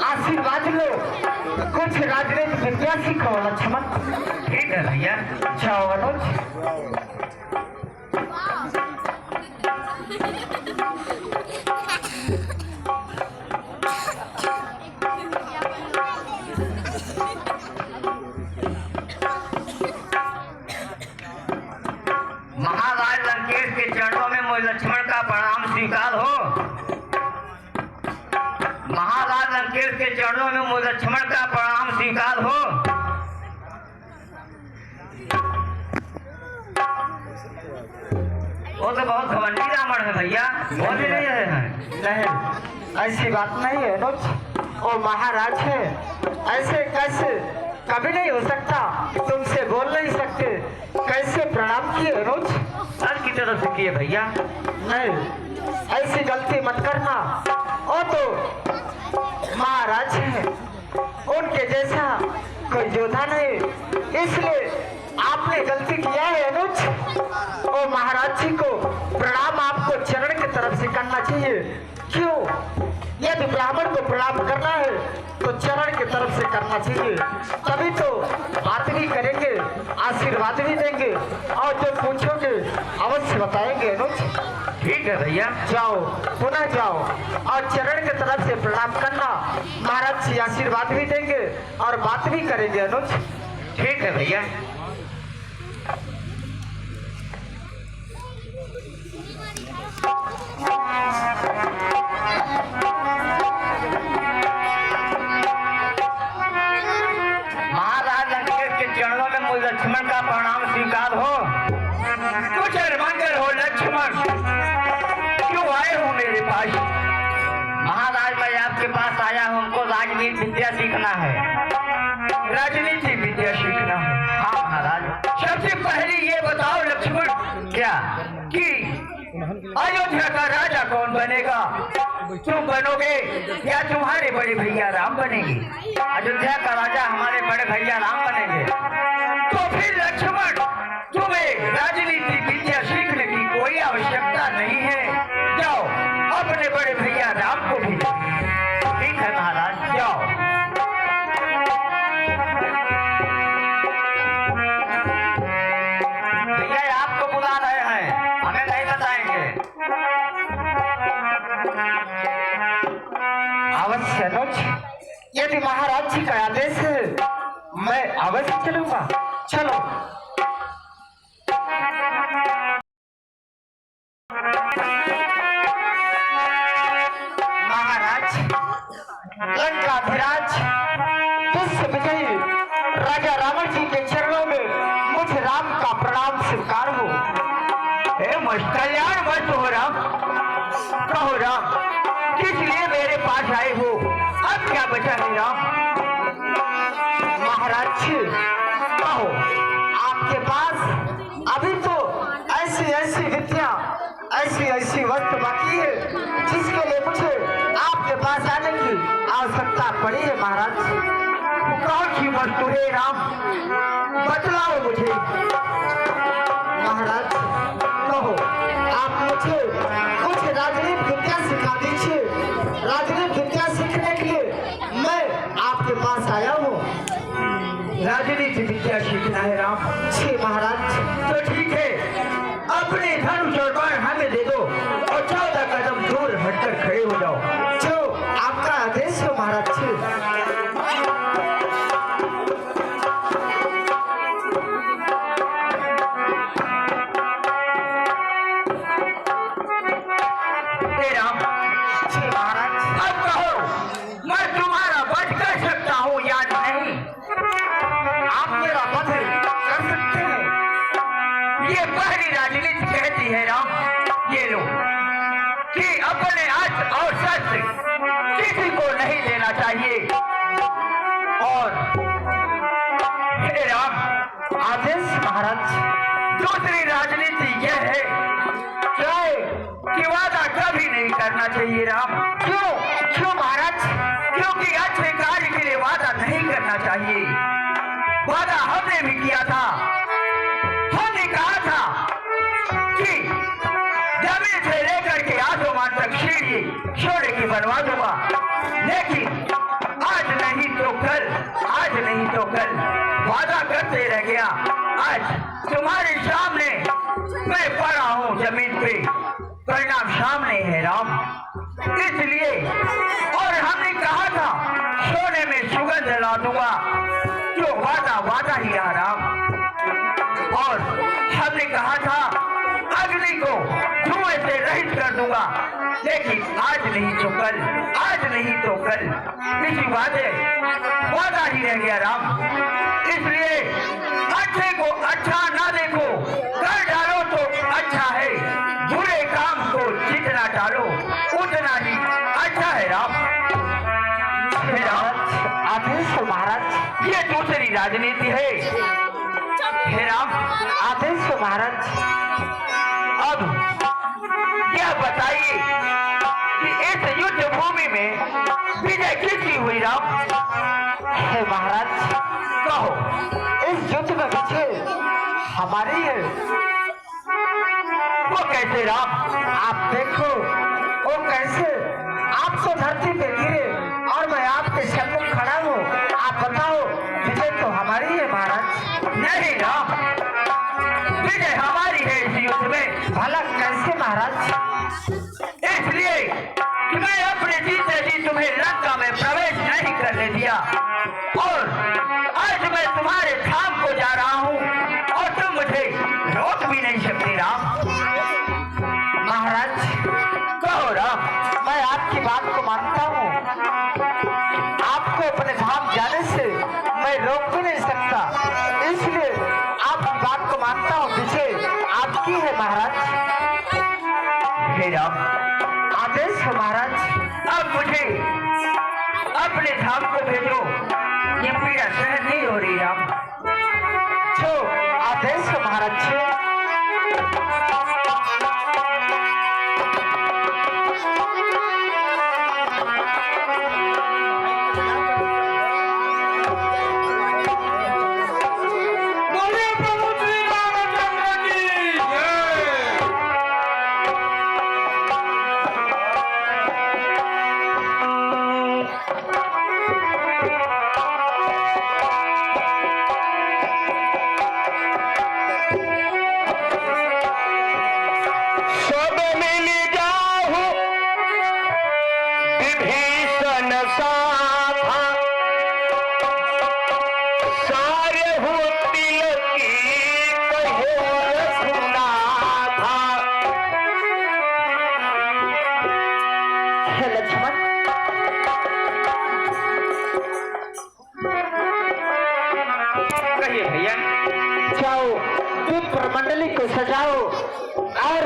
आशीर्वाद लो, कुछ राजनीतिक विद्या सीखो लक्ष्मण। ठीक है भैया। जाओ अनुज। महाराज लंकेश के चरणों में मुझ लक्ष्मण का प्रणाम स्वीकार हो। महाराज लंकेश के चरणों में मुझ लक्ष्मण का प्रणाम स्वीकार हो। वो तो बहुत घमंडी रावण है भैया, बोल ही नहीं रहे हैं। नहीं, ऐसी बात नहीं है अनुज, वो महाराज है, ऐसे कैसे कभी नहीं हो सकता। तुमसे बोल नहीं सकते, कैसे प्रणाम किए अनुज? सर की तरफ से किए भैया। नहीं, ऐसी गलती मत करना, वो तो महाराज है, उनके जैसा कोई योद्धा नहीं, इसलिए आपने गलती किया है अनुज। वो महाराज जी को प्रणाम आपको चरण की तरफ से करना चाहिए। क्यों? यदि ब्राह्मण को प्रणाम करना है तो चरण की तरफ से करना चाहिए, तभी तो बात भी करेंगे, आशीर्वाद भी देंगे और जो पूछोगे अवश्य बताएंगे अनुज। ठीक है भैया। जाओ, पुनः जाओ और चरण की तरफ से प्रणाम करना, महाराज जी आशीर्वाद भी देंगे और बात भी करेंगे अनुज। ठीक है भैया। महाराज लंकेश के चरणों में मुझ लक्ष्मण का प्रणाम स्वीकार हो। कुछ मंगल हो लक्ष्मण, क्यों आए हो मेरे पास? महाराज मैं आपके पास आया हूँ, हमको राजनीति विद्या सीखना है। राजनीति विद्या सीखना है? हाँ महाराज। सबसे पहले ये बताओ लक्ष्मण क्या कि अयोध्या का राजा कौन बनेगा? तुम बनोगे या तुम्हारे बड़े भैया राम बनेंगे? अयोध्या का राजा हमारे बड़े भैया राम बनेंगे। तो फिर लक्ष्मण तुम्हें राजनीति विद्या सीखने की कोई आवश्यकता नहीं है, जाओ अपने बड़े भैया राम को भी। ठीक है महाराज, जाओ। भैया आपको बुला रहे हैं, हमें नहीं बताएंगे। अवश्य अनुज, यदि महाराज जी का आदेश है मैं अवश्य चलूंगा। चलो। महाराज, लंकाधिराज विश्व विजयी राजा रावण जी के चरणों में मुझे राम का प्रणाम स्वीकार हो। हे कल्याण मत हो राम। कहो राम, किस लिए मेरे पास आए हो? अब क्या बचा है राम? महाराज जी, कहो। आपके पास अभी तो ऐसी ऐसी विद्या, ऐसी ऐसी वस्तु बाकी है जिसके लिए मुझे आपके पास आने की आवश्यकता पड़ी है महाराज। कौन सी वस्तु है राम? बतलाओ मुझे। महाराज कहो, आप मुझे कुछ राजनीतिक विद्या सिखा दीजिए। राजनीतिक विद्या सीखने के लिए मैं आपके पास आया हूँ। राजनीति विद्या सीखना है राम? जी महाराज। तो ठीक है, अपने धनुष और बाण हमें दे दो और 14 कदम दूर हटकर खड़े हो जाओ। जो आपका आदेश हो महाराज जी। राम। जी महाराज। अब कहो, मैं तुम्हारा वध कर सकता हूँ या नहीं? आप मेरा वध कर सकते हैं। ये पहली राजनीति कहती है राम, ये लो कि अपने अर्थ और शस्त्र किसी को नहीं देना चाहिए। और हे राम, आदेश महाराज। दूसरी राजनीति यह है कि वादा कभी नहीं करना चाहिए राम। क्यों? क्यों महाराज? क्योंकि अच्छे कार्य के लिए वादा नहीं करना चाहिए। वादा हमने भी किया था, हमने कहा था कि जमीन से लेकर के आसमान तक सीढ़ी छोड़े की बनवा दूंगा, लेकिन वादा करते रह गया। आज तुम्हारे सामने मैं पड़ा हूँ जमीन पे, परिणाम सामने है राम। इसलिए और हमने कहा था सोने में सुगंध ला दूंगा, जो वादा वादा ही रहा राम। और हमने कहा था अग्नि को धुएं से रहित कर दूंगा, लेकिन आज नहीं तो कल, आज नहीं तो कल इसी वादा ही रह गया राम। इसलिए अच्छे को अच्छा ना देखो, कर डालो तो अच्छा है, बुरे काम को जितना डालो उतना ही अच्छा है राम। आदेश हो महाराज। ये दूसरी राजनीति है हे राम। आदेश हो महाराज। अब यह बताइए कि इस युद्ध भूमि में विजय किसकी हुई राम? हे महाराज, कहो। इस युद्ध में विजय हमारी है। वो कैसे राम? आप देखो वो कैसे, आप तो धरती पे गिरे और मैं आपके सम्मुख खड़ा हूँ। आप बताओ, विजय तो हमारी है महाराज। नहीं राम, विजय हमारी है इस युद्ध में। भला कैसे महाराज? इसलिए कि मैं अपने जीते जी तुम्हें लंका में प्रवेश नहीं करने दिया, और आज मैं तुम्हारे धाम को जा रहा हूँ और तुम मुझे रोक भी नहीं सकते राम। महाराज कहो राम। मैं आपकी बात को मानता हूँ, आपको अपने धाम जाने से मैं रोक भी नहीं सकता, इसलिए आपकी बात को मानता हूँ। विजय आपकी है महाराज। हे राम, आदेश है महाराज। अब मुझे अपने धाम को भेजो, ये पीड़ा सहन नहीं हो रही राम। छो आदेश है महाराज। छो मंडली को सजाओ और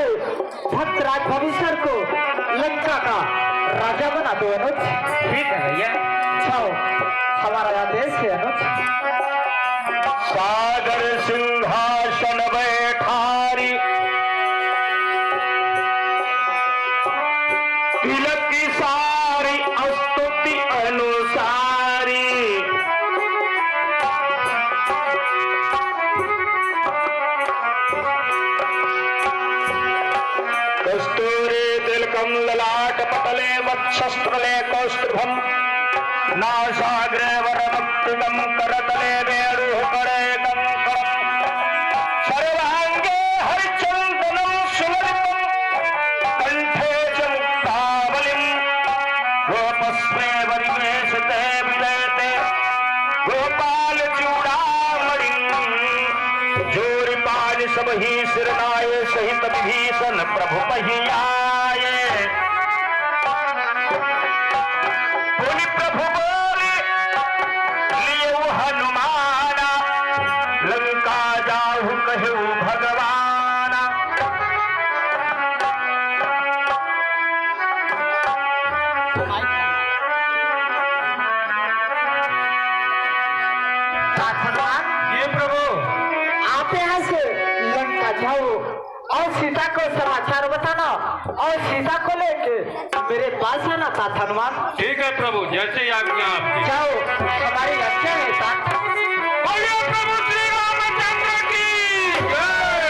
भक्त राज भविष्य को लंका का राजा बना दो अनुज। ठीक है भैया। जाओ, हमारा आदेश है अनुज। सागर सिंहासन बैठारी तिलक की सारी स्तुति अनुसारी कस्तूरी तिलकम ललाट पटले वक्षस्थले कौस्तुभम नासाग्रे वरमक्तिकं करतले वेणुः करे कंकणं सर्वांगे हरिचन्दनं सुललितं कंठे च मुक्तावलिं गोपस्मे वरिवेशते विलयते गोपाल चूड़ामणिं जोरिपाल सब ही सिरनाय सहित विभीषण प्रभु पहियाए बोली प्रभु बोले लियो हनुमाना लंका जाहु कहु भगवाना हनुमान, ये प्रभु आप यहाँ से लंका जाओ और सीता को समाचार बताना और सीता को लेके मेरे पास आना तात हनुमान। ठीक है प्रभु, जैसे ही आज्ञा आपकी। जाओ, हमारी लक्ष्य है तात। बोलिए प्रभु श्री रामचंद्र की जय।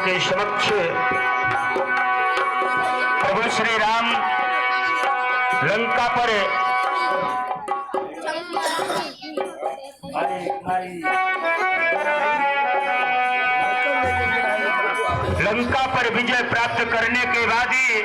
के समक्ष प्रभु श्री राम लंका पर विजय प्राप्त करने के बाद ही